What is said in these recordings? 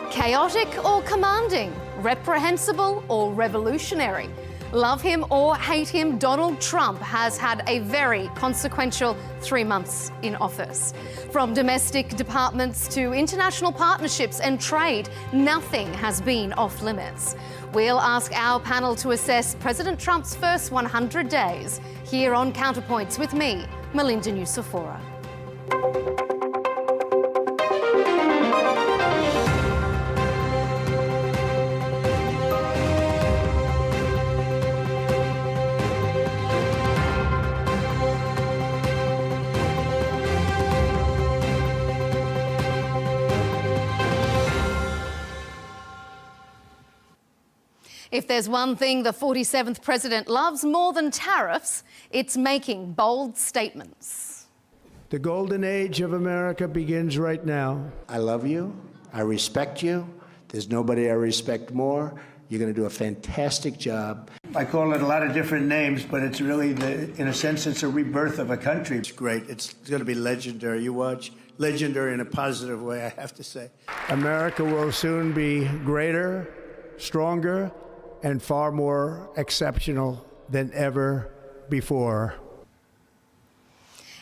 Chaotic or commanding, reprehensible or revolutionary. Love him or hate him, Donald Trump has had a very consequential 3 months in office. From domestic departments to international partnerships and trade, nothing has been off limits. We'll ask our panel to assess President Trump's first 100 days here on Counterpoints with me, Melinda Nucifora. If there's one thing the 47th president loves more than tariffs, it's making bold statements. The golden age of America begins right now. I love you. I respect you. There's nobody I respect more. You're going to do a fantastic job. I call it a lot of different names, but it's really, in a sense, it's a rebirth of a country. It's great. It's going to be legendary. You watch. Legendary in a positive way, I have to say. America will soon be greater, stronger, and far more exceptional than ever before.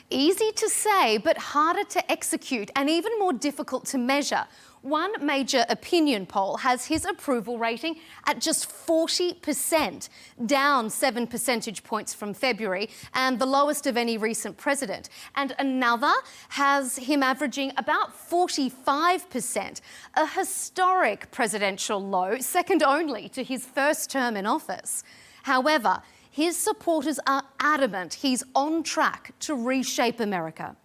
Easy to say, but harder to execute and even more difficult to measure. One major opinion poll has his approval rating at just 40%, down 7 percentage points from February and the lowest of any recent president. And another has him averaging about 45%, a historic presidential low, second only to his first term in office. However, his supporters are adamant he's on track to reshape America.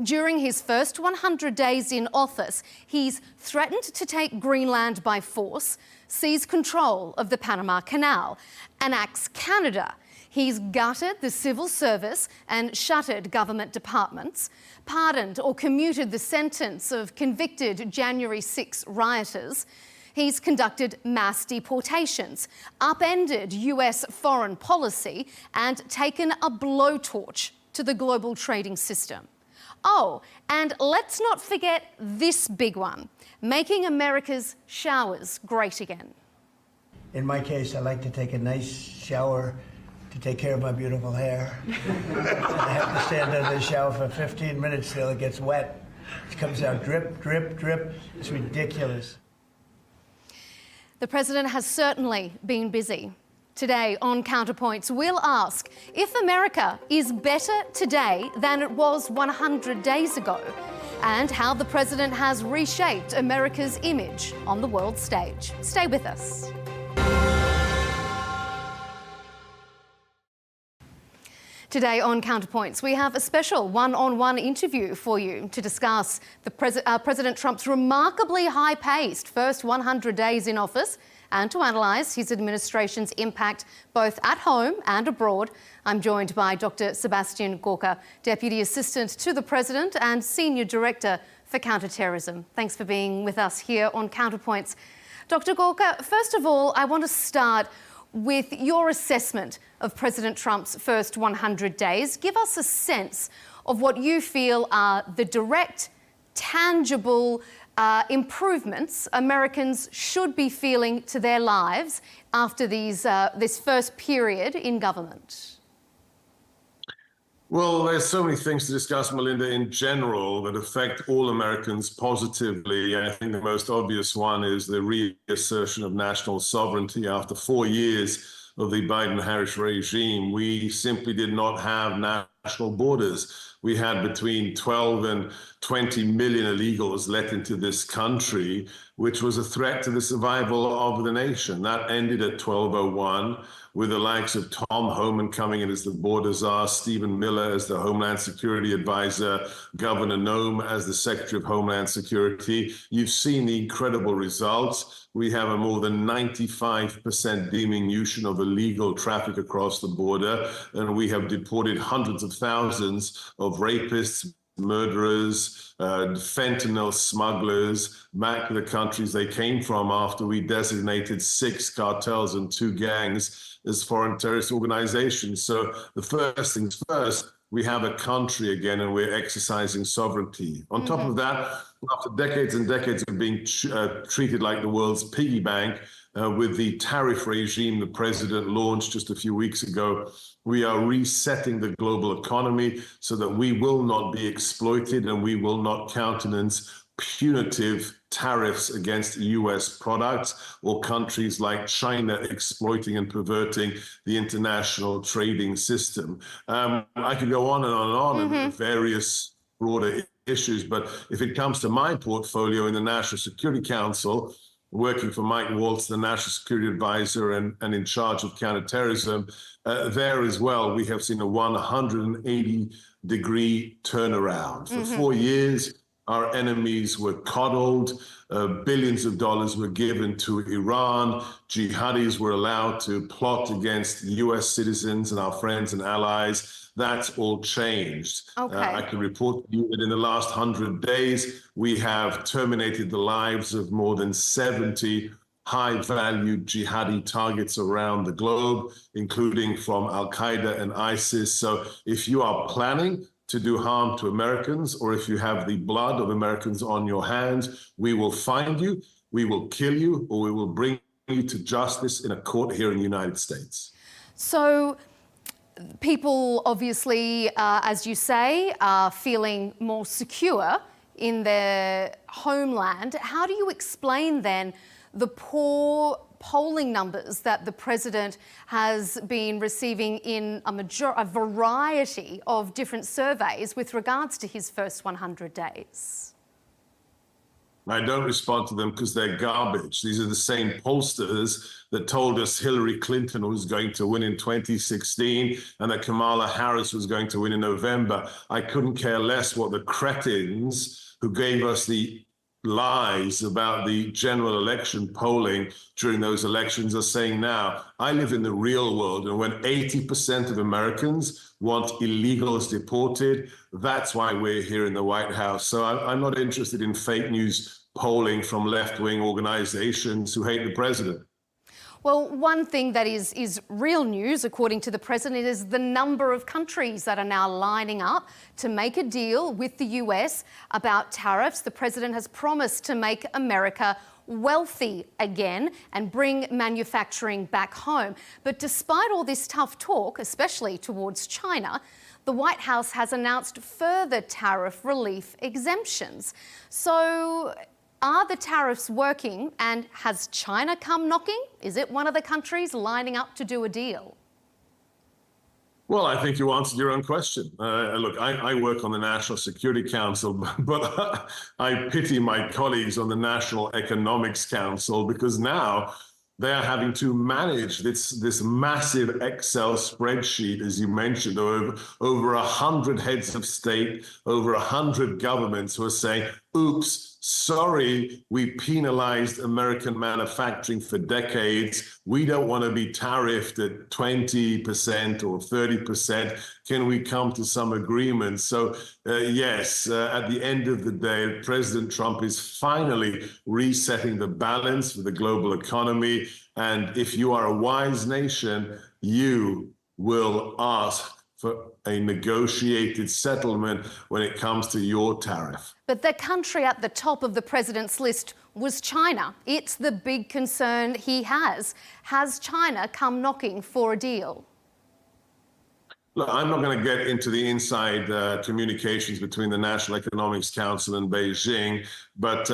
During his first 100 days in office, he's threatened to take Greenland by force, seize control of the Panama Canal, annex Canada. He's gutted the civil service and shuttered government departments, pardoned or commuted the sentence of convicted January 6 rioters. He's conducted mass deportations, upended US foreign policy, and taken a blowtorch to the global trading system. Oh, and let's not forget this big one, making America's showers great again. In my case, I like to take a nice shower to take care of my beautiful hair. I have to stand under the shower for 15 minutes till it gets wet. It comes out drip, drip, drip. It's ridiculous. The president has certainly been busy. Today on Counterpoints, we'll ask if America is better today than it was 100 days ago, and how the president has reshaped America's image on the world stage. Stay with us. Today on Counterpoints, we have a special one-on-one interview for you to discuss President Trump's remarkably high-paced first 100 days in office and to analyse his administration's impact both at home and abroad. I'm joined by Dr. Sebastian Gorka, Deputy Assistant to the President and Senior Director for Counterterrorism. Thanks for being with us here on Counterpoints. Dr. Gorka, first of all, I want to start with your assessment of President Trump's first 100 days. Give us a sense of what you feel are the direct, tangible improvements Americans should be feeling to their lives after this first period in government. Well, there's so many things to discuss, Melinda, in general that affect all Americans positively. I think the most obvious one is the reassertion of national sovereignty. After 4 years of the Biden-Harris regime, we simply did not have national borders. We had between 12 and 20 million illegals let into this country, which was a threat to the survival of the nation. That ended at 1201 with the likes of Tom Homan coming in as the border czar, Stephen Miller as the Homeland Security Advisor, Governor Noem as the Secretary of Homeland Security. You've seen the incredible results. We have a more than 95% diminution of illegal traffic across the border, and we have deported hundreds of thousands of rapists, murderers, fentanyl smugglers back to the countries they came from after we designated 6 cartels and 2 gangs as foreign terrorist organizations. So the first things first, we have a country again and we're exercising sovereignty. On top of that, after decades and decades of being treated like the world's piggy bank, with the tariff regime the president launched just a few weeks ago, we are resetting the global economy so that we will not be exploited and we will not countenance punitive tariffs against US products or countries like China exploiting and perverting the international trading system. I could go on and on and on in various broader issues, but if it comes to my portfolio in the National Security Council, working for Mike Waltz, the National Security Advisor and in charge of counterterrorism, there as well, we have seen a 180-degree turnaround. For 4 years, our enemies were coddled, billions of dollars were given to Iran, jihadis were allowed to plot against US citizens and our friends and allies. That's all changed. Okay. I can report to you that in the last 100 days, we have terminated the lives of more than 70 high-value jihadi targets around the globe, including from Al-Qaeda and ISIS. So if you are planning to do harm to Americans, or if you have the blood of Americans on your hands, we will find you, we will kill you, or we will bring you to justice in a court here in the United States. So people obviously, as you say, are feeling more secure in their homeland. How do you explain then the poor polling numbers that the president has been receiving in a variety of different surveys with regards to his first 100 days? I don't respond to them because they're garbage. These are the same pollsters that told us Hillary Clinton was going to win in 2016 and that Kamala Harris was going to win in November. I couldn't care less what the cretins who gave us the lies about the general election polling during those elections are saying now. I live in the real world, and when 80% of Americans want illegals deported, that's why we're here in the White House. So I'm not interested in fake news polling from left-wing organizations who hate the president. Well, one thing that is real news, according to the president, is the number of countries that are now lining up to make a deal with the US about tariffs. The president has promised to make America wealthy again and bring manufacturing back home. But despite all this tough talk, especially towards China, the White House has announced further tariff relief exemptions. So are the tariffs working, and has China come knocking? Is it one of the countries lining up to do a deal? Well, I think you answered your own question. Look, I work on the National Security Council, but I pity my colleagues on the National Economics Council because now they are having to manage this massive Excel spreadsheet, as you mentioned, over 100 heads of state, over 100 governments who are saying, oops, sorry, we penalized American manufacturing for decades. We don't want to be tariffed at 20% or 30%. Can we come to some agreement? So yes, at the end of the day, President Trump is finally resetting the balance for the global economy. And if you are a wise nation, you will ask for a negotiated settlement when it comes to your tariff. But the country at the top of the president's list was China. It's the big concern he has. Has China come knocking for a deal? Look, I'm not going to get into the inside communications between the National Economics Council and Beijing, but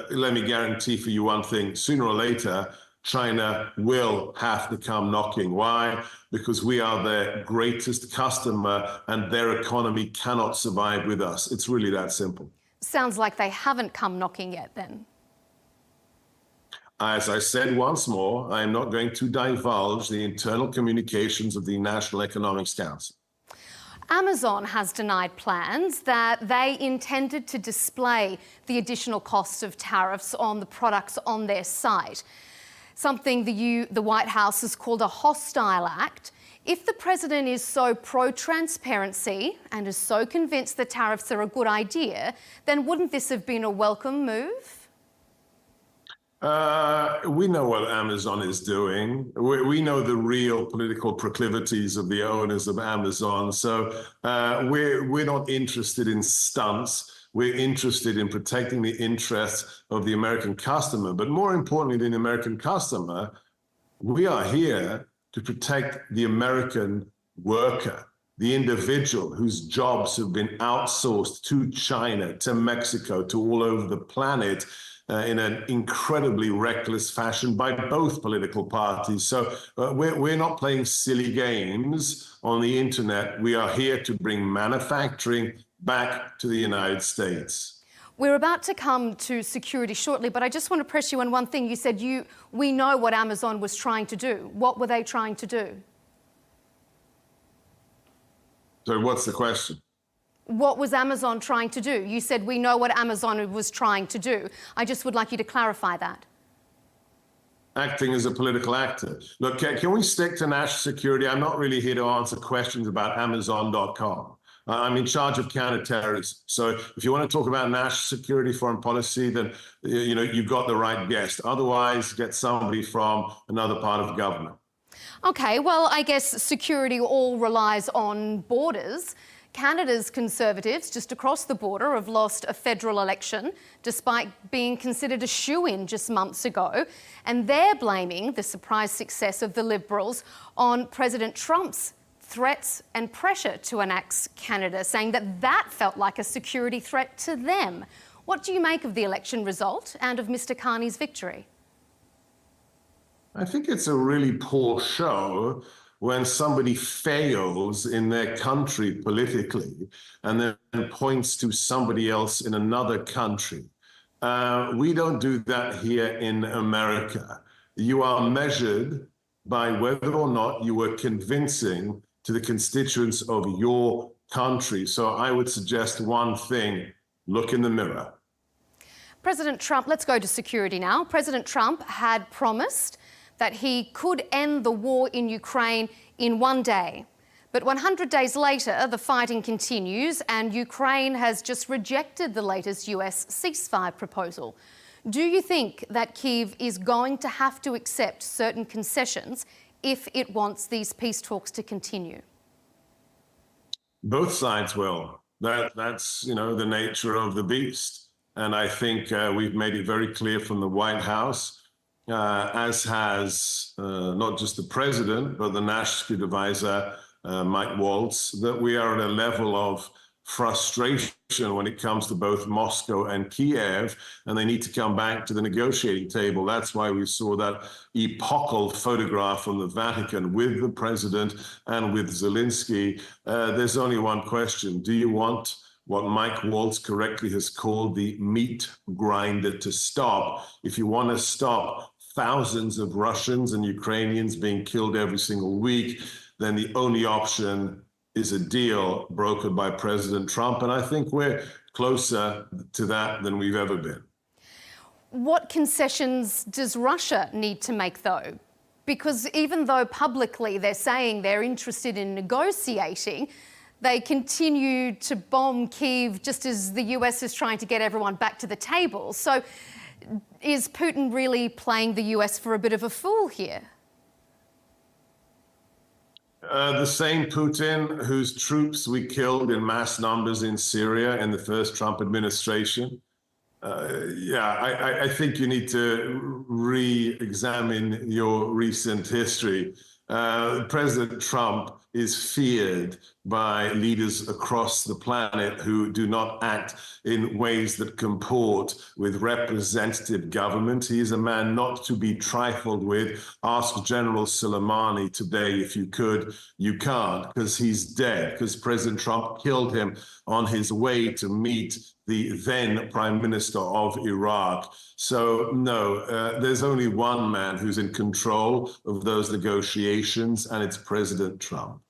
let me guarantee for you one thing. Sooner or later, China will have to come knocking. Why? Because we are their greatest customer and their economy cannot survive with us. It's really that simple. Sounds like they haven't come knocking yet then. As I said once more, I am not going to divulge the internal communications of the National Economics Council. Amazon has denied plans that they intended to display the additional costs of tariffs on the products on their site. Something the White House has called a hostile act. If the president is so pro-transparency and is so convinced that tariffs are a good idea, then wouldn't this have been a welcome move? We know what Amazon is doing. We know the real political proclivities of the owners of Amazon. So we're not interested in stunts. We're interested in protecting the interests of the American customer. But more importantly than the American customer, we are here to protect the American worker, the individual whose jobs have been outsourced to China, to Mexico, to all over the planet in an incredibly reckless fashion by both political parties. So we're not playing silly games on the internet. We are here to bring manufacturing back to the United States. We're about to come to security shortly, but I just want to press you on one thing. You said we know what Amazon was trying to do. What were they trying to do? So what's the question? What was Amazon trying to do? You said we know what Amazon was trying to do. I just would like you to clarify that. Acting as a political actor. Look, can we stick to national security? I'm not really here to answer questions about Amazon.com. I'm in charge of counterterrorism. So if you want to talk about national security, foreign policy, then you've got the right guest. Otherwise, get somebody from another part of government. Okay, well, I guess security all relies on borders. Canada's Conservatives just across the border have lost a federal election despite being considered a shoo-in just months ago. And they're blaming the surprise success of the Liberals on President Trump's threats and pressure to annex Canada, saying that felt like a security threat to them. What do you make of the election result and of Mr. Carney's victory? I think it's a really poor show when somebody fails in their country politically and then points to somebody else in another country. We don't do that here in America. You are measured by whether or not you were convincing to the constituents of your country. So I would suggest one thing: look in the mirror. President Trump, let's go to security now. President Trump had promised that he could end the war in Ukraine in one day. But 100 days later, the fighting continues and Ukraine has just rejected the latest US ceasefire proposal. Do you think that Kyiv is going to have to accept certain concessions if it wants these peace talks to continue? Both sides will. That's the nature of the beast. And I think we've made it very clear from the White House, as has not just the president, but the national security advisor, Mike Waltz, that we are at a level of frustration when it comes to both Moscow and Kiev, and they need to come back to the negotiating table. That's why we saw that epochal photograph from the Vatican with the president and with Zelensky. There's only one question. Do you want what Mike Waltz correctly has called the meat grinder to stop? If you want to stop thousands of Russians and Ukrainians being killed every single week, then the only option is a deal brokered by President Trump. And I think we're closer to that than we've ever been. What concessions does Russia need to make, though? Because even though publicly they're saying they're interested in negotiating, they continue to bomb Kyiv just as the US is trying to get everyone back to the table. So is Putin really playing the US for a bit of a fool here? The same Putin whose troops we killed in mass numbers in Syria in the first Trump administration. I think you need to re-examine your recent history. President Trump is feared by leaders across the planet who do not act in ways that comport with representative government. He is a man not to be trifled with. Ask General Soleimani today if you could. You can't, because he's dead, because President Trump killed him on his way to meet the then Prime Minister of Iraq. So no, there's only one man who's in control of those negotiations, and it's President Trump.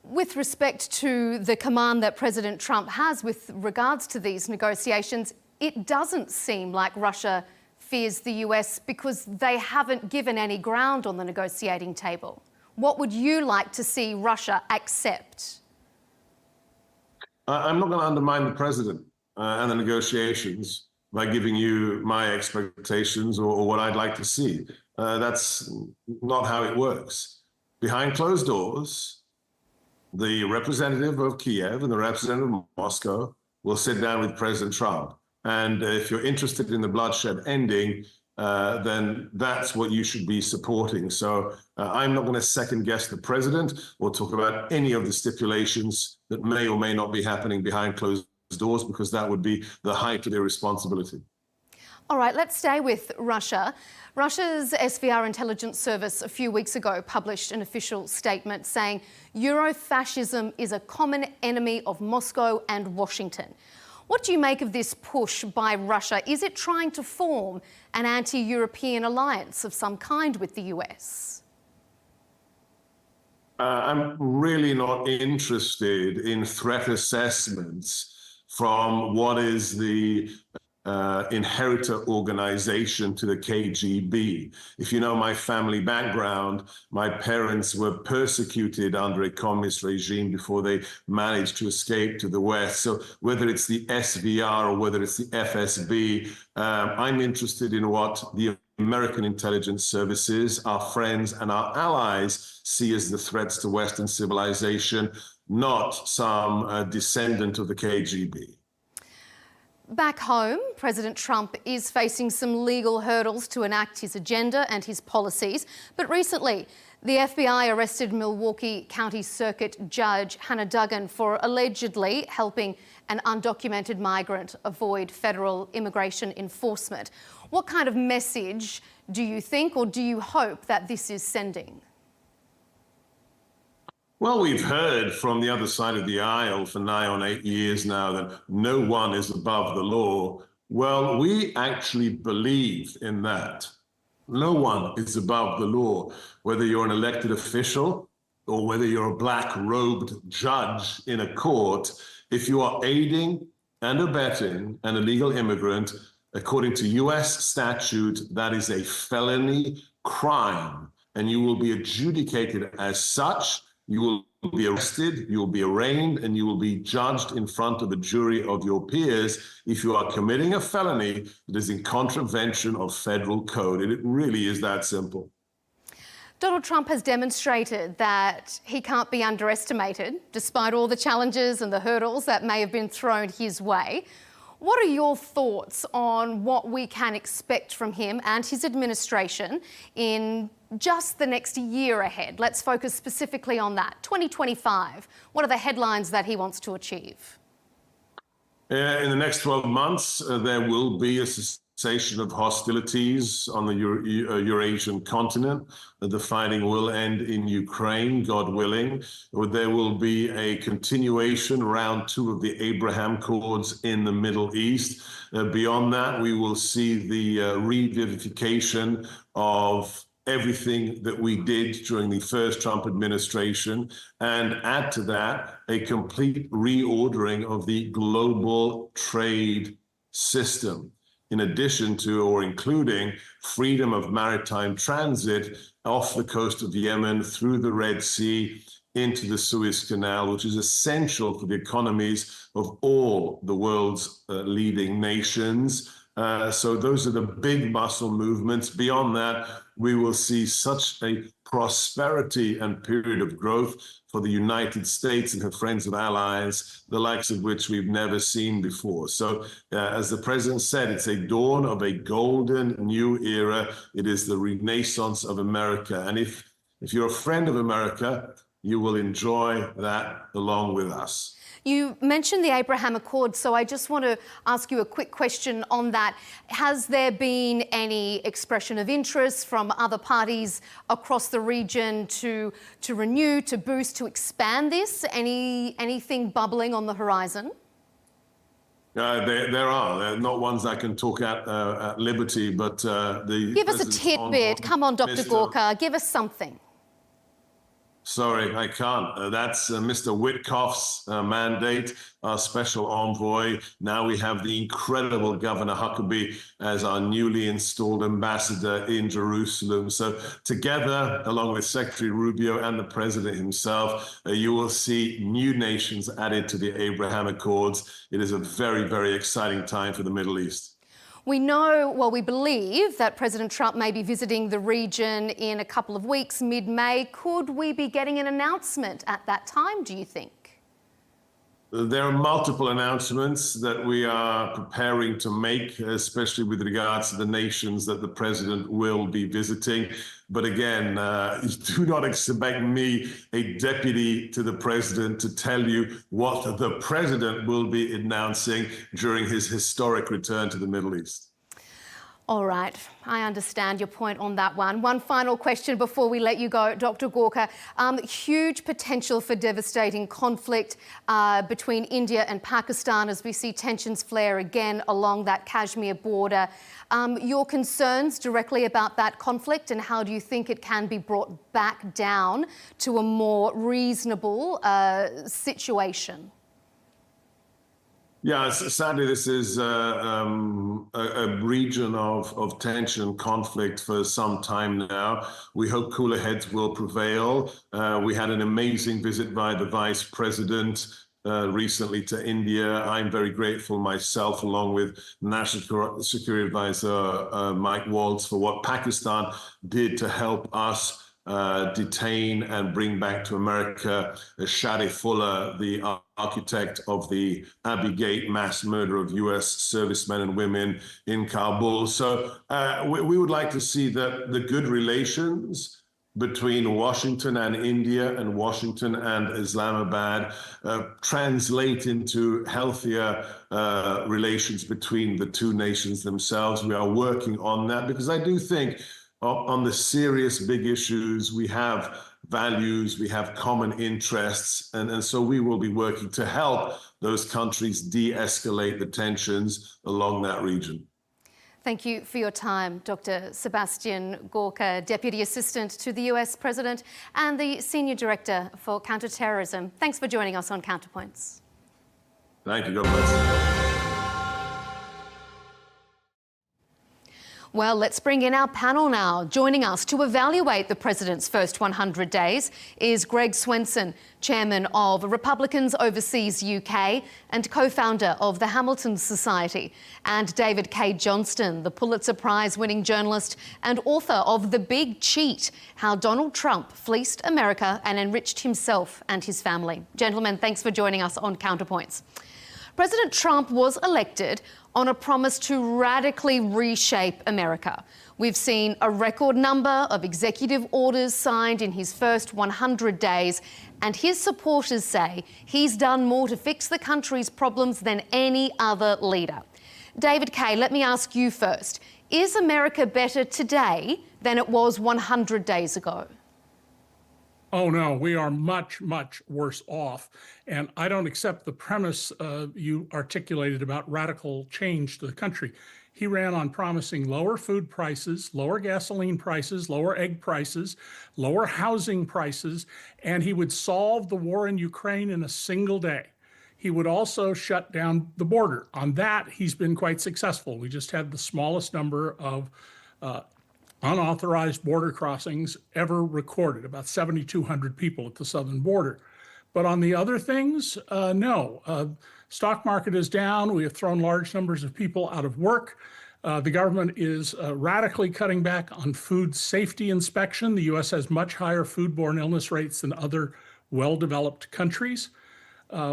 With respect to the command that President Trump has with regards to these negotiations, it doesn't seem like Russia fears the US because they haven't given any ground on the negotiating table. What would you like to see Russia accept? I'm not going to undermine the president and the negotiations. by giving you my expectations or what I'd like to see. That's not how it works. Behind closed doors, the representative of Kiev and the representative of Moscow will sit down with President Trump. And if you're interested in the bloodshed ending, then that's what you should be supporting. So I'm not going to second guess the president or talk about any of the stipulations that may or may not be happening behind closed doors, because that would be the height of irresponsibility. All right, let's stay with Russia. Russia's SVR intelligence service a few weeks ago published an official statement saying Eurofascism is a common enemy of Moscow and Washington. What do you make of this push by Russia? Is it trying to form an anti-European alliance of some kind with the US? I'm really not interested in threat assessments from what is the inheritor organization to the KGB. If you know my family background, my parents were persecuted under a communist regime before they managed to escape to the West. So whether it's the SVR or whether it's the FSB, I'm interested in what the American intelligence services, our friends and our allies see as the threats to Western civilization, not some descendant of the KGB. Back home, President Trump is facing some legal hurdles to enact his agenda and his policies. But recently, the FBI arrested Milwaukee County Circuit Judge Hannah Duggan for allegedly helping an undocumented migrant avoid federal immigration enforcement. What kind of message do you think or do you hope that this is sending? Well, we've heard from the other side of the aisle for nigh on 8 years now that no one is above the law. Well, we actually believe in that. No one is above the law, whether you're an elected official or whether you're a black-robed judge in a court. If you are aiding and abetting an illegal immigrant, according to US statute, that is a felony crime, and you will be adjudicated as such. You will be arrested, you will be arraigned, and you will be judged in front of a jury of your peers if you are committing a felony that is in contravention of federal code. And it really is that simple. Donald Trump has demonstrated that he can't be underestimated, despite all the challenges and the hurdles that may have been thrown his way. What are your thoughts on what we can expect from him and his administration in just the next year ahead? Let's focus specifically on that. 2025, what are the headlines that he wants to achieve? In the next 12 months, there will be a cessation of hostilities on the Eurasian continent. The fighting will end in Ukraine, God willing. There will be a continuation, round 2 of the Abraham Accords in the Middle East. Beyond that, we will see the revivification of everything that we did during the first Trump administration, and add to that a complete reordering of the global trade system, in addition to or including freedom of maritime transit off the coast of Yemen through the Red Sea into the Suez Canal, which is essential for the economies of all the world's leading nations. So those are the big muscle movements. Beyond that, we will see such a prosperity and period of growth for the United States and her friends and allies, the likes of which we've never seen before. So as the president said, it's a dawn of a golden new era. It is the renaissance of America. And if you're a friend of America, you will enjoy that along with us. You mentioned the Abraham Accord, so I just want to ask you a quick question on that. Has there been any expression of interest from other parties across the region to renew, to boost, to expand this? Anything bubbling on the horizon? There are not ones I can talk at liberty, but Give us a tidbit. Come on, Dr. Gorka, give us something. Sorry, I can't. That's Mr. Witkoff's mandate, our special envoy. Now we have the incredible Governor Huckabee as our newly installed ambassador in Jerusalem. So together, along with Secretary Rubio and the president himself, you will see new nations added to the Abraham Accords. It is a very, very exciting time for the Middle East. We know, well, we believe that President Trump may be visiting the region in a couple of weeks, mid-May. Could we be getting an announcement at that time, do you think? There are multiple announcements that we are preparing to make, especially with regards to the nations that the president will be visiting. But again, do not expect me, a deputy to the president, to tell you what the president will be announcing during his historic return to the Middle East. All right, I understand your point on that one. One final question before we let you go, Dr. Gorka. Huge potential for devastating conflict between India and Pakistan as we see tensions flare again along that Kashmir border. Your concerns directly about that conflict, and how do you think it can be brought back down to a more reasonable situation? Yeah, sadly, this is a region of tension, conflict for some time now. We hope cooler heads will prevail. We had an amazing visit by the Vice President recently to India. I'm very grateful myself, along with National Security Advisor Mike Waltz, for what Pakistan did to help us detain and bring back to America Shadi Fuller, the architect of the Abbey Gate mass murder of U.S. servicemen and women in Kabul. So we would like to see that the good relations between Washington and India and Washington and Islamabad translate into healthier relations between the two nations themselves. We are working on that, because I do think on the serious big issues, we have values, we have common interests, and so we will be working to help those countries de-escalate the tensions along that region. Thank you for your time, Dr. Sebastian Gorka, Deputy Assistant to the US President and the Senior Director for Counterterrorism. Thanks for joining us on Counterpoints. Thank you. God bless. Well, let's bring in our panel now. Joining us to evaluate the President's first 100 days is Greg Swenson, Chairman of Republicans Overseas UK and co-founder of the Hamilton Society, and David K. Johnston, the Pulitzer Prize-winning journalist and author of The Big Cheat: How Donald Trump Fleeced America and Enriched Himself and His Family. Gentlemen, thanks for joining us on Counterpoints. President Trump was elected on a promise to radically reshape America. We've seen a record number of executive orders signed in his first 100 days, and his supporters say he's done more to fix the country's problems than any other leader. David Kay, let me ask you first. Is America better today than it was 100 days ago? Oh, no, we are much, much worse off. And I don't accept the premise you articulated about radical change to the country. He ran on promising lower food prices, lower gasoline prices, lower egg prices, lower housing prices, and he would solve the war in Ukraine in a single day. He would also shut down the border. On that, he's been quite successful. We just had the smallest number of unauthorized border crossings ever recorded, about 7,200 people at the southern border. But on the other things, no. Stock market is down. We have thrown large numbers of people out of work. The government is radically cutting back on food safety inspection. The U.S. has much higher foodborne illness rates than other well-developed countries.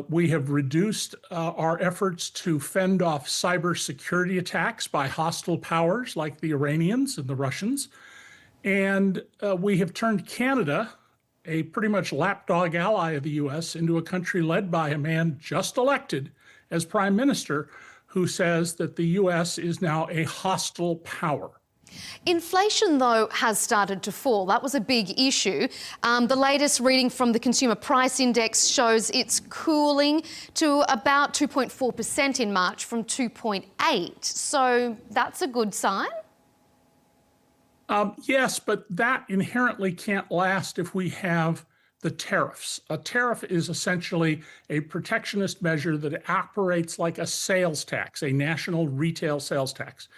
We have reduced our efforts to fend off cybersecurity attacks by hostile powers like the Iranians and the Russians. And we have turned Canada, a pretty much lapdog ally of the U.S., into a country led by a man just elected as prime minister who says that the U.S. is now a hostile power. Inflation, though, has started to fall. That was a big issue. The latest reading from the Consumer Price Index shows it's cooling to about 2.4% in March from 2.8%. So that's a good sign? Yes, but that inherently can't last if we have the tariffs. A tariff is essentially a protectionist measure that operates like a sales tax, a national retail sales tax.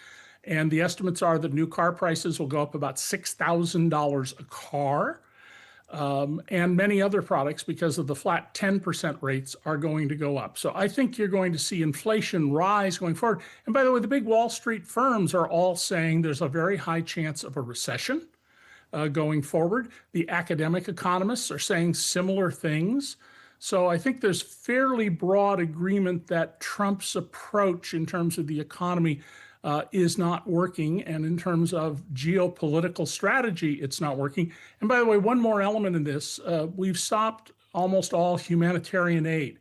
And the estimates are that new car prices will go up about $6,000 a car. and many other products, because of the flat 10% rates, are going to go up. So I think you're going to see inflation rise going forward. And by the way, the big Wall Street firms are all saying there's a very high chance of a recession going forward. The academic economists are saying similar things. So I think there's fairly broad agreement that Trump's approach in terms of the economy is not working. And in terms of geopolitical strategy, it's not working. And by the way, one more element in this, we've stopped almost all humanitarian aid.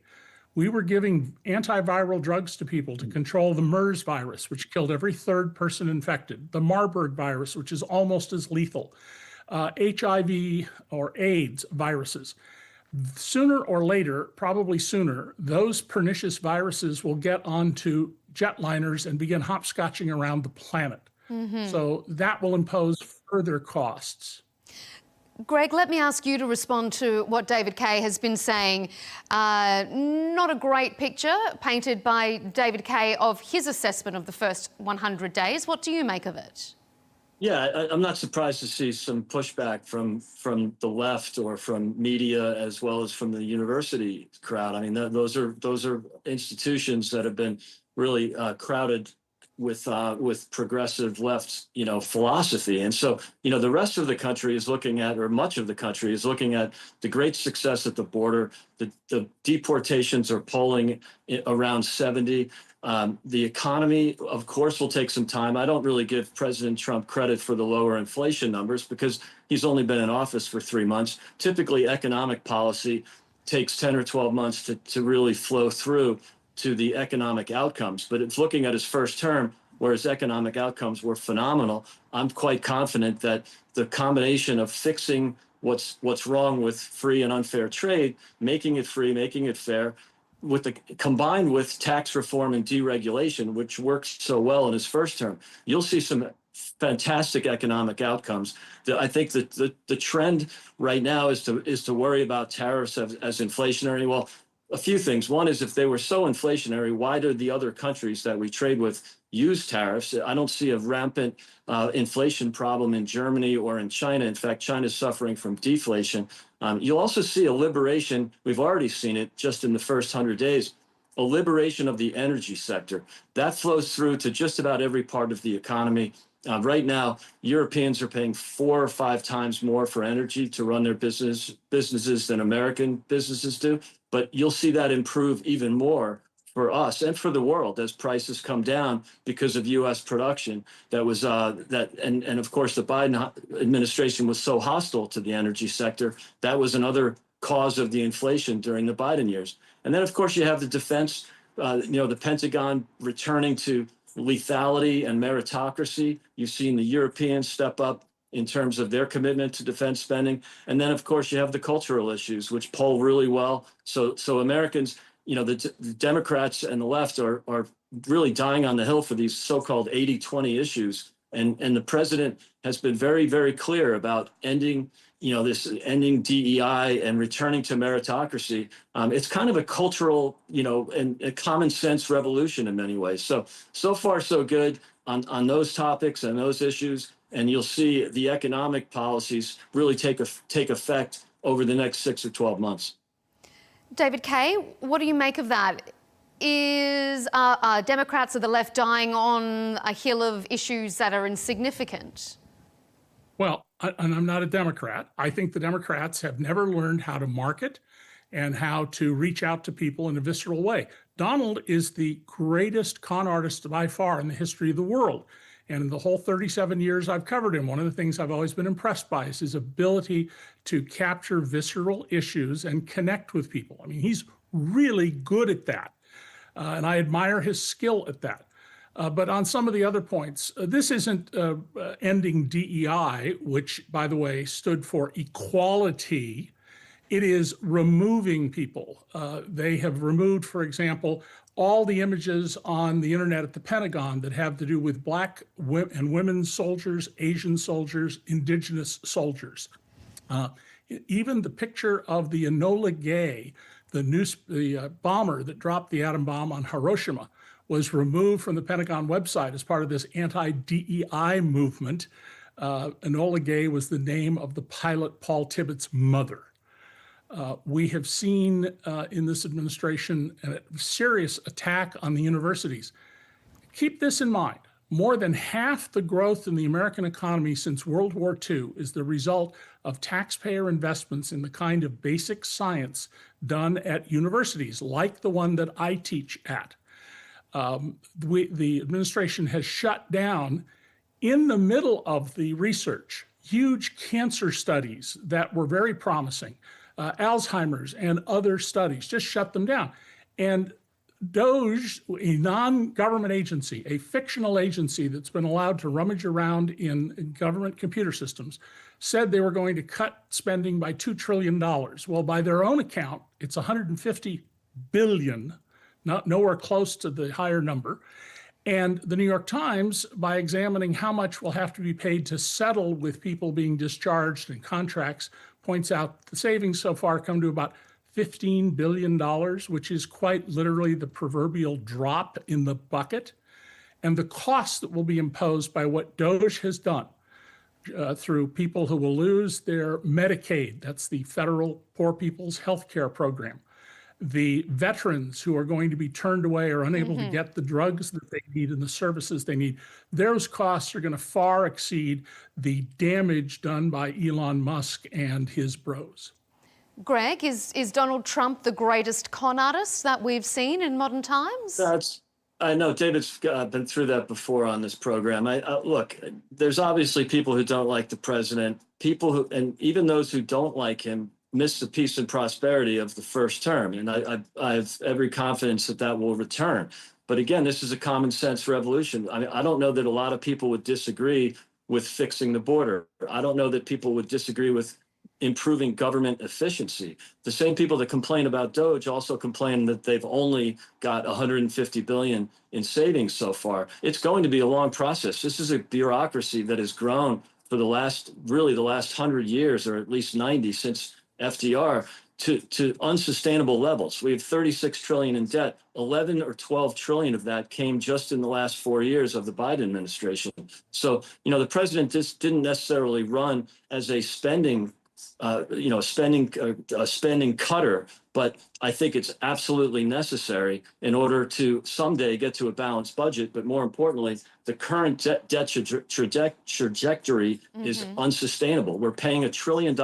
We were giving antiviral drugs to people to control the MERS virus, which killed every third person infected, the Marburg virus, which is almost as lethal, HIV or AIDS viruses. Sooner or later, probably sooner, those pernicious viruses will get onto jetliners and begin hopscotching around the planet. So that will impose further costs. Greg, let me ask you to respond to what David Kay has been saying. Not a great picture painted by David Kay of his assessment of the first 100 days. What do you make of it? Yeah, I'm not surprised to see some pushback from the left or from media, as well as from the university crowd. I mean, those are institutions that have been really crowded with progressive left, philosophy. And so, the rest of the country is looking at, or much of the country is looking at, the great success at the border. The deportations are polling around 70. The economy, of course, will take some time. I don't really give President Trump credit for the lower inflation numbers because he's only been in office for 3 months. Typically, economic policy takes 10 or 12 months to really flow through to the economic outcomes. But it's looking at his first term, where his economic outcomes were phenomenal. I'm quite confident that the combination of fixing what's wrong with free and unfair trade, making it free, making it fair, combined with tax reform and deregulation, which works so well in his first term, you'll see some fantastic economic outcomes. I think that the trend right now is to worry about tariffs as inflationary. Well, a few things. One is, if they were so inflationary, why do the other countries that we trade with use tariffs? I don't see a rampant inflation problem in Germany or in China. In fact, China's suffering from deflation. You'll also see a liberation. We've already seen it just in the first 100 days, a liberation of the energy sector. That flows through to just about every part of the economy. Right now, Europeans are paying 4 or 5 times more for energy to run their businesses than American businesses do. But you'll see that improve even more for us and for the world as prices come down because of U.S. production. And of course, the Biden administration was so hostile to the energy sector. That was another cause of the inflation during the Biden years. And then, of course, you have the defense, the Pentagon returning to lethality and meritocracy. You've seen the Europeans step up in terms of their commitment to defense spending. And then, of course, you have the cultural issues, which poll really well. So Americans, the Democrats and the left are really dying on the Hill for these so-called 80-20 issues. And the president has been very, very clear about ending DEI and returning to meritocracy. It's kind of a cultural, and a common sense revolution in many ways. So far, so good on those topics and those issues. And you'll see the economic policies really take effect over the next 6 or 12 months. David Kay, what do you make of that? Is Democrats or the left dying on a hill of issues that are insignificant? Well, and I'm not a Democrat. I think the Democrats have never learned how to market and how to reach out to people in a visceral way. Donald is the greatest con artist by far in the history of the world. And in the whole 37 years I've covered him, one of the things I've always been impressed by is his ability to capture visceral issues and connect with people. I mean, he's really good at that. And I admire his skill at that. But on some of the other points, this isn't ending DEI, which, by the way, stood for equality. It is removing people. They have removed, for example, all the images on the internet at the Pentagon that have to do with Black and women soldiers, Asian soldiers, indigenous soldiers. Even the picture of the Enola Gay, the bomber that dropped the atom bomb on Hiroshima, was removed from the Pentagon website as part of this anti-DEI movement. Enola Gay was the name of the pilot Paul Tibbet's mother. We have seen in this administration a serious attack on the universities. Keep this in mind. More than half the growth in the American economy since World War II is the result of taxpayer investments in the kind of basic science done at universities, like the one that I teach at. The administration has shut down, in the middle of the research, huge cancer studies that were very promising, Alzheimer's and other studies, just shut them down. And DOGE, a non-government agency, a fictional agency that's been allowed to rummage around in government computer systems, said they were going to cut spending by $2 trillion. Well, by their own account, it's $150 billion, nowhere close to the higher number. And the New York Times, by examining how much will have to be paid to settle with people being discharged in contracts, points out the savings so far come to about $15 billion, which is quite literally the proverbial drop in the bucket. And the costs that will be imposed by what DOGE has done through people who will lose their Medicaid, that's the federal Poor People's Health Care Program, the veterans who are going to be turned away or unable to get the drugs that they need and the services they need, those costs are going to far exceed the damage done by Elon Musk and his bros. Greg, is Donald Trump the greatest con artist that we've seen in modern times? I know David's been through that before on this program. Look, there's obviously people who don't like the president, people who, and even those who don't like him, miss the peace and prosperity of the first term. And I have every confidence that that will return. But again, this is a common sense revolution. I mean, I don't know that a lot of people would disagree with fixing the border. I don't know that people would disagree with improving government efficiency. The same people that complain about DOGE also complain that they've only got $150 billion in savings so far. It's going to be a long process. This is a bureaucracy that has grown for the last 100 years, or at least 90 since FDR, to unsustainable levels. We have 36 trillion in debt. 11 or 12 trillion of that came just in the last 4 years of the Biden administration. So, the president just didn't necessarily run as a spending cutter, but I think it's absolutely necessary in order to someday get to a balanced budget. But more importantly, the current debt trajectory is unsustainable. We're paying $1 trillion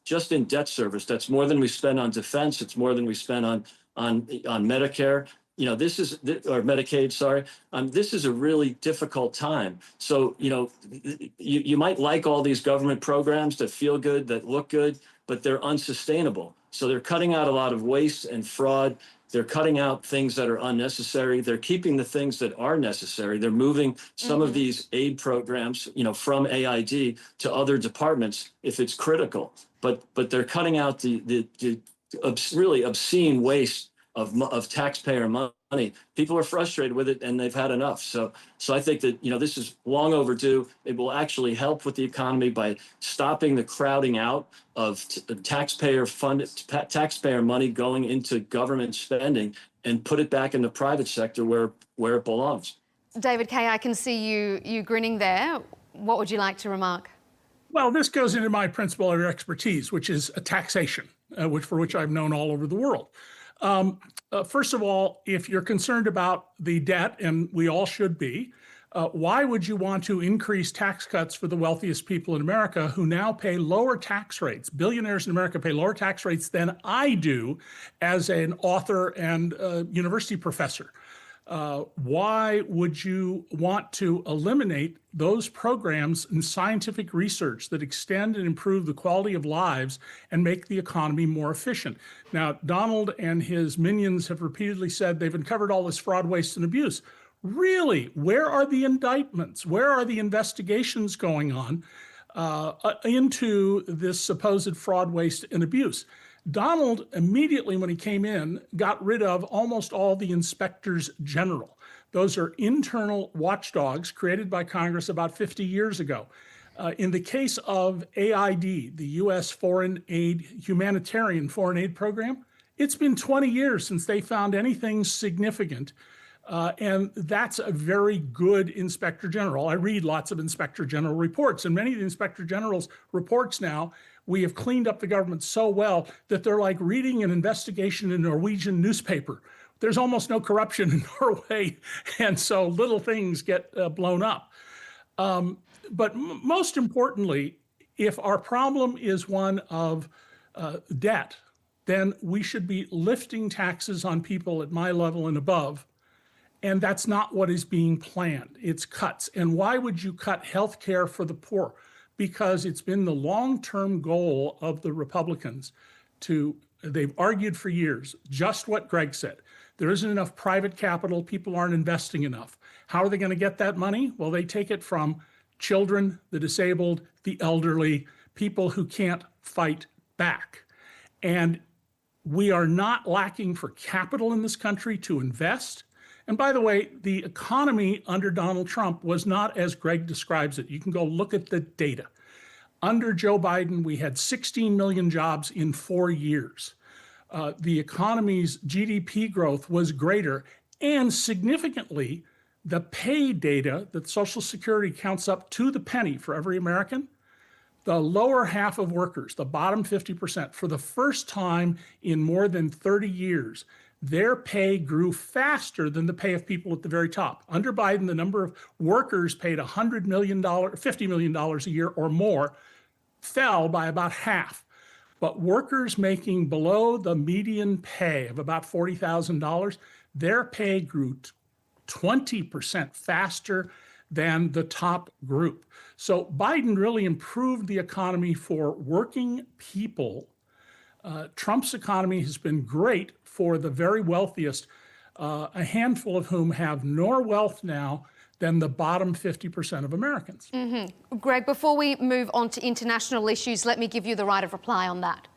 just in debt service. That's more than we spend on defense. It's more than we spend on Medicare. This is, or Medicaid, sorry. This is a really difficult time. So, you might like all these government programs that feel good, that look good, but they're unsustainable. So they're cutting out a lot of waste and fraud. They're cutting out things that are unnecessary. They're keeping the things that are necessary. They're moving some of these aid programs, from AID to other departments if it's critical. But they're cutting out the really obscene waste of taxpayer money. People are frustrated with it, and they've had enough. So I think that this is long overdue. It will actually help with the economy by stopping the crowding out of taxpayer money going into government spending, and put it back in the private sector where it belongs. David Kay, I can see you grinning there. What would you like to remark? Well, this goes into my principal area of expertise, which is taxation, for which I've known all over the world. First of all, if you're concerned about the debt, and we all should be, why would you want to increase tax cuts for the wealthiest people in America, who now pay lower tax rates? Billionaires in America pay lower tax rates than I do as an author and university professor. Why would you want to eliminate those programs in scientific research that extend and improve the quality of lives and make the economy more efficient? Now, Donald and his minions have repeatedly said they've uncovered all this fraud, waste, and abuse. Really? Where are the indictments? Where are the investigations going on into this supposed fraud, waste, and abuse? Donald, immediately when he came in, got rid of almost all the inspectors general. Those are internal watchdogs created by Congress about 50 years ago. In the case of AID, the U.S. humanitarian foreign aid program, it's been 20 years since they found anything significant And that's a very good inspector general. I read lots of inspector general reports, and many of the inspector general's reports now, we have cleaned up the government so well that they're like reading an investigation in a Norwegian newspaper. There's almost no corruption in Norway, and so little things get blown up. But most importantly, if our problem is one of debt, then we should be lifting taxes on people at my level and above. And that's not what is being planned. It's cuts. And why would you cut health care for the poor? Because it's been the long-term goal of the Republicans they've argued for years, just what Greg said. There isn't enough private capital. People aren't investing enough. How are they going to get that money? Well, they take it from children, the disabled, the elderly, people who can't fight back. And we are not lacking for capital in this country to invest. And by the way, the economy under Donald Trump was not as Greg describes it. You can go look at the data. Under Joe Biden, we had 16 million jobs in 4 years. The economy's GDP growth was greater, and significantly, the pay data that Social Security counts up to the penny for every American, the lower half of workers, the bottom 50%, for the first time in more than 30 years, their pay grew faster than the pay of people at the very top. Under Biden, the number of workers paid $100 million, $50 million a year or more fell by about half. But workers making below the median pay of about $40,000, their pay grew 20% faster than the top group. So Biden really improved the economy for working people. Trump's economy has been great for the very wealthiest, a handful of whom have more wealth now than the bottom 50% of Americans. Greg, before we move on to international issues, let me give you the right of reply on that.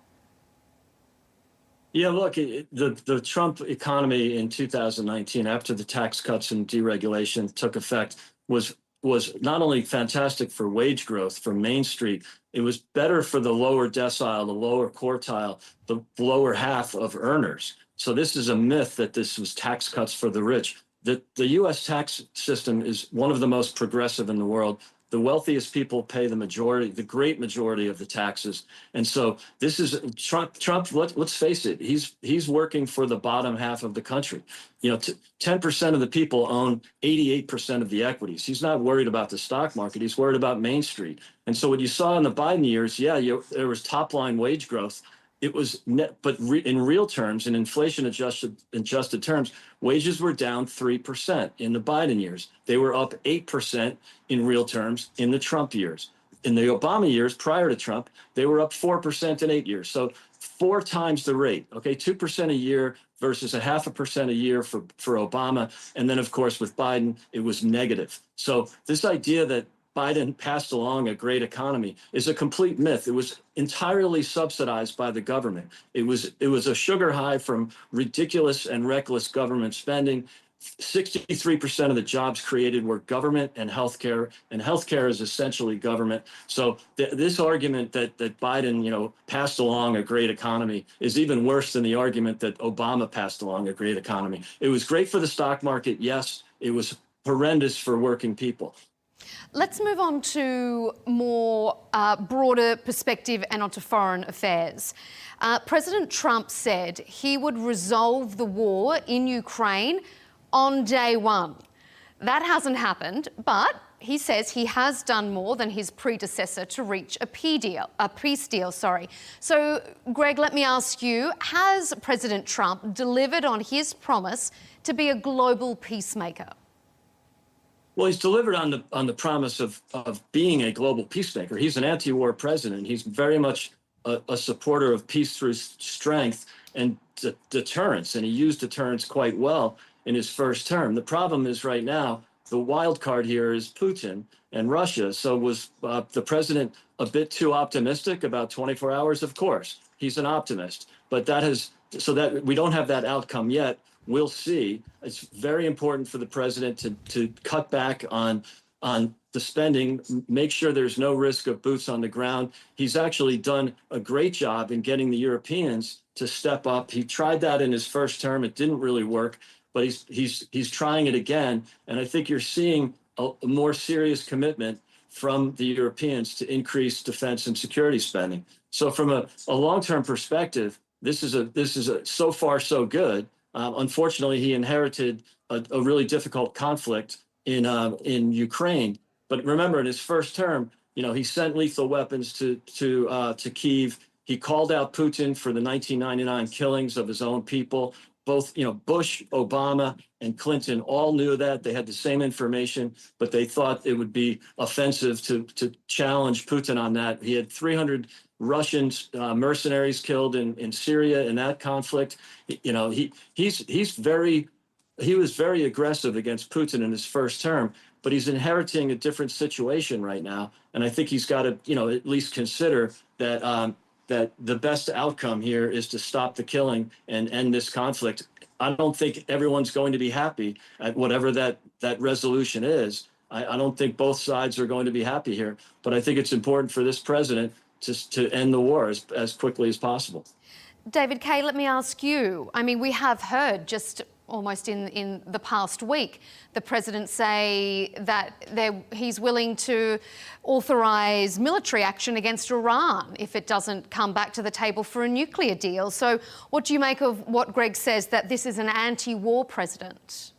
Yeah, look, the Trump economy in 2019, after the tax cuts and deregulation took effect, was not only fantastic for wage growth for Main Street, it was better for the lower decile, the lower quartile, the lower half of earners. So this is a myth that this was tax cuts for the rich. The U.S. tax system is one of the most progressive in the world. The wealthiest people pay the majority, the great majority of the taxes. And so this is Trump, let's face it, he's working for the bottom half of the country. 10% of the people own 88% of the equities. He's not worried about the stock market. He's worried about Main Street. And so what you saw in the Biden years, there was top line wage growth. It was net, but in real terms, in inflation adjusted terms, wages were down 3% in the Biden years. They were up 8% in real terms in the Trump years. In the Obama years prior to Trump, they were up 4% in 8 years. So 4 times the rate, okay, 2% a year versus 0.5% a year for Obama. And then, of course, with Biden, it was negative. So this idea that Biden passed along a great economy is a complete myth. It was entirely subsidized by the government. It was a sugar high from ridiculous and reckless government spending. 63% of the jobs created were government and healthcare is essentially government. So this argument that Biden, passed along a great economy is even worse than the argument that Obama passed along a great economy. It was great for the stock market, yes. It was horrendous for working people. Let's move on to more broader perspective and onto foreign affairs. President Trump said he would resolve the war in Ukraine on day one. That hasn't happened, but he says he has done more than his predecessor to reach a peace deal. So, Greg, let me ask you, has President Trump delivered on his promise to be a global peacemaker? Well, he's delivered on the promise of being a global peacemaker. He's an anti-war president. He's very much a supporter of peace through strength and deterrence, and he used deterrence quite well in his first term. The problem is right now, the wild card here is Putin and Russia. So was the president a bit too optimistic about 24 hours? Of course, he's an optimist, but so that we don't have that outcome yet. We'll see. It's very important for the president to cut back on the spending, make sure there's no risk of boots on the ground. He's actually done a great job in getting the Europeans to step up. He tried that in his first term. It didn't really work. but he's trying it again. And I think you're seeing a more serious commitment from the Europeans to increase defense and security spending. So from a long-term perspective, this is a so far so good. Unfortunately, he inherited a really difficult conflict in Ukraine. But remember, in his first term, he sent lethal weapons to Kyiv. He called out Putin for the 1999 killings of his own people. Both, Bush, Obama, and Clinton all knew that. They had the same information, but they thought it would be offensive to challenge Putin on that. He had 300 Russian mercenaries killed in Syria in that conflict. He was very aggressive against Putin in his first term, but he's inheriting a different situation right now. And I think he's got to, at least consider that that the best outcome here is to stop the killing and end this conflict. I don't think everyone's going to be happy at whatever that resolution is. I don't think both sides are going to be happy here, but I think it's important for this president to end the war as quickly as possible. David Kay, let me ask you. I mean, we have heard just almost in the past week, the president say that he's willing to authorise military action against Iran if it doesn't come back to the table for a nuclear deal. So what do you make of what Greg says, that this is an anti-war president?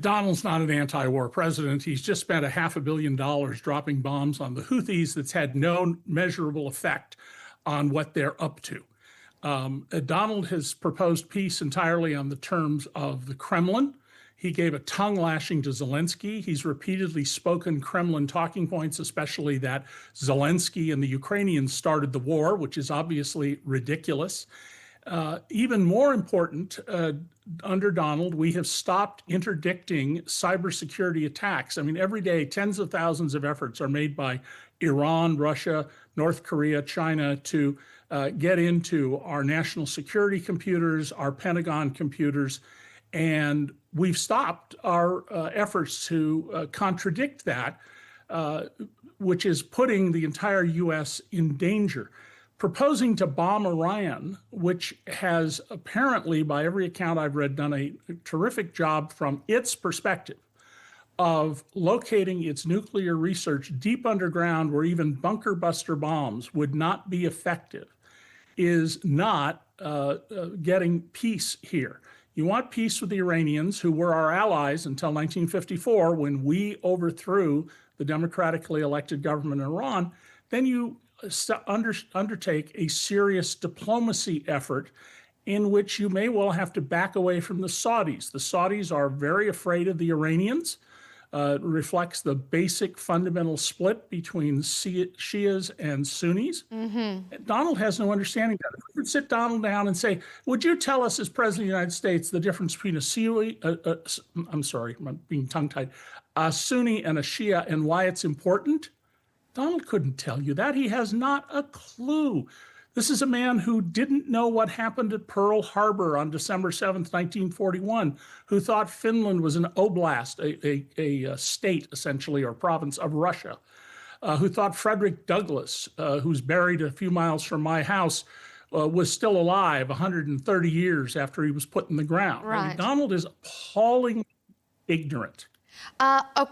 Donald's not an anti-war president. He's just spent $500 million dropping bombs on the Houthis that's had no measurable effect on what they're up to. Donald has proposed peace entirely on the terms of the Kremlin. He gave a tongue lashing to Zelensky. He's repeatedly spoken Kremlin talking points, especially that Zelensky and the Ukrainians started the war, which is obviously ridiculous. Even more important, under Donald, we have stopped interdicting cybersecurity attacks. I mean, every day, tens of thousands of efforts are made by Iran, Russia, North Korea, China to get into our national security computers, our Pentagon computers, and we've stopped our efforts to contradict that, which is putting the entire U.S. in danger. Proposing to bomb Iran, which has apparently, by every account I've read, done a terrific job from its perspective of locating its nuclear research deep underground where even bunker buster bombs would not be effective, is not getting peace here. You want peace with the Iranians, who were our allies until 1954 when we overthrew the democratically elected government in Iran, then you undertake a serious diplomacy effort in which you may well have to back away from the Saudis. The Saudis are very afraid of the Iranians. It reflects the basic fundamental split between Shias and Sunnis. Mm-hmm. Donald has no understanding of that. If we could sit Donald down and say, would you tell us as President of the United States the difference between I'm sorry, I'm being tongue-tied, a Sunni and a Shia and why it's important? Donald couldn't tell you that. He has not a clue. This is a man who didn't know what happened at Pearl Harbor on December 7th, 1941, who thought Finland was an oblast, a state, essentially, or province of Russia, who thought Frederick Douglass, who's buried a few miles from my house, was still alive 130 years after he was put in the ground. Right. I mean, Donald is appallingly ignorant.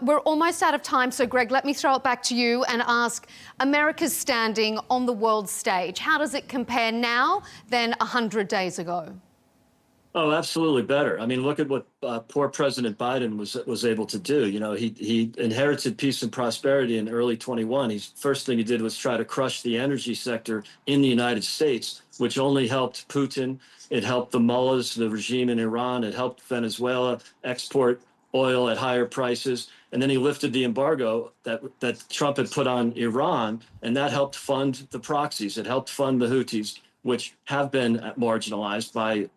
We're almost out of time, so Greg, let me throw it back to you and ask, America's standing on the world stage, how does it compare now than 100 days ago? Oh, absolutely better. I mean, look at what poor President Biden was able to do. You know, he inherited peace and prosperity in early 21. First thing he did was try to crush the energy sector in the United States, which only helped Putin. It helped the mullahs, the regime in Iran. It helped Venezuela export oil at higher prices. And then he lifted the embargo that Trump had put on Iran, and that helped fund the proxies. It helped fund the Houthis, which have been marginalized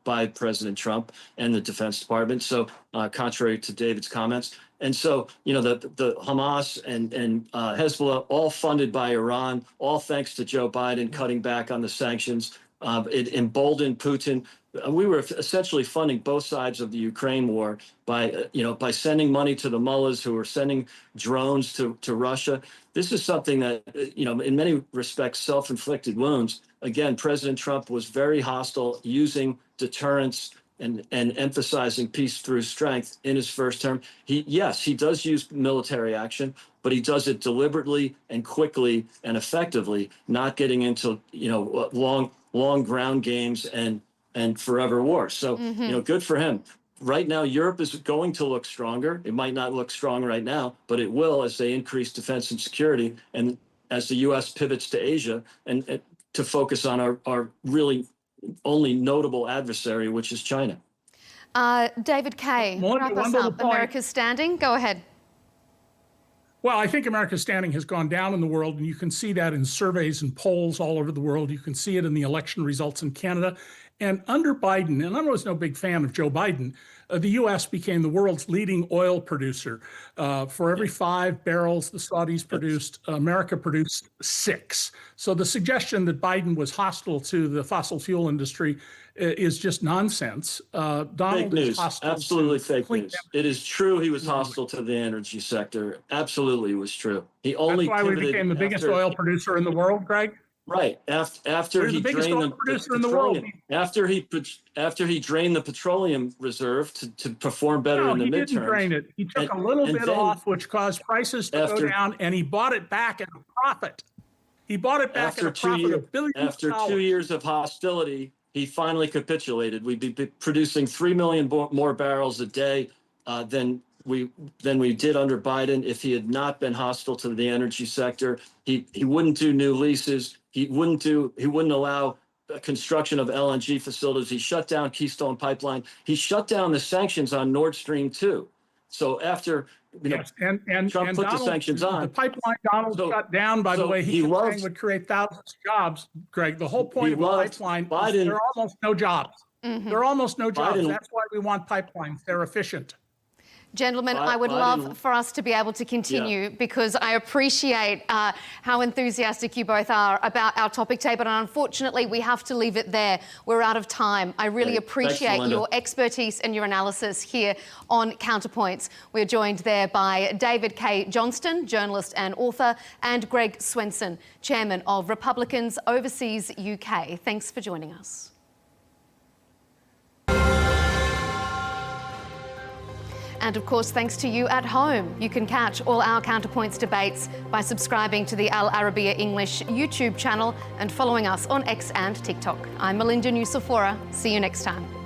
by President Trump and the Defense Department. So contrary to David's comments. And so, you know, the Hamas and Hezbollah, all funded by Iran, all thanks to Joe Biden cutting back on the sanctions. It emboldened Putin. We were essentially funding both sides of the Ukraine war by sending money to the mullahs who were sending drones to Russia. This is something that, you know, in many respects, self-inflicted wounds. Again, President Trump was very hostile, using deterrence and emphasizing peace through strength in his first term. He does use military action, but he does it deliberately and quickly and effectively, not getting into long ground games and forever wars. So good for him. Right now, Europe is going to look stronger. It might not look strong right now, but it will as they increase defense and security, and as the U.S. pivots to Asia and to focus on our really only notable adversary, which is China. David Kay, Melinda, wrap us up. America's standing. Go ahead. Well, I think America's standing has gone down in the world, and you can see that in surveys and polls all over the world. You can see it in the election results in Canada. And under Biden, and I was no big fan of Joe Biden, the U.S. became the world's leading oil producer. For every 5 barrels the Saudis produced, America produced 6. So the suggestion that Biden was hostile to the fossil fuel industry is just nonsense. Donald Fake news. is hostile. Absolutely fake news. It is true he was hostile to the energy sector. Absolutely was true. He only That's why we pivoted became the biggest after- oil producer in the world, Greg. Right. After We're he the biggest drained oil producer in the world. After he drained the petroleum reserve to perform better No, in the he midterms. didn't drain it. He took And- a little and bit then- off, which caused prices to go After- down, and he bought it back at a profit. He bought it back at a profit of billions of After dollars. 2 years of hostility, he finally capitulated. We'd be producing 3 million more barrels a day than we did under Biden. If he had not been hostile to the energy sector, he wouldn't do new leases. He wouldn't allow construction of LNG facilities. He shut down Keystone Pipeline. He shut down the sanctions on Nord Stream 2. So after Yes, and Trump put the Donald, sanctions on. the pipeline Donald shut down, by the way, he kept saying would create thousands of jobs, Greg. The whole point of a pipeline is there are almost no jobs. There are almost no jobs. That's why we want pipelines. They're efficient. Gentlemen, I would love for us to be able to continue because I appreciate how enthusiastic you both are about our topic today, but unfortunately we have to leave it there. We're out of time. I really appreciate your expertise and your analysis here on Counterpoints. We're joined there by David K. Johnston, journalist and author, and Greg Swenson, chairman of Republicans Overseas UK. Thanks for joining us. And of course, thanks to you at home. You can catch all our Counterpoints debates by subscribing to the Al Arabiya English YouTube channel and following us on X and TikTok. I'm Melinda Nucifora. See you next time.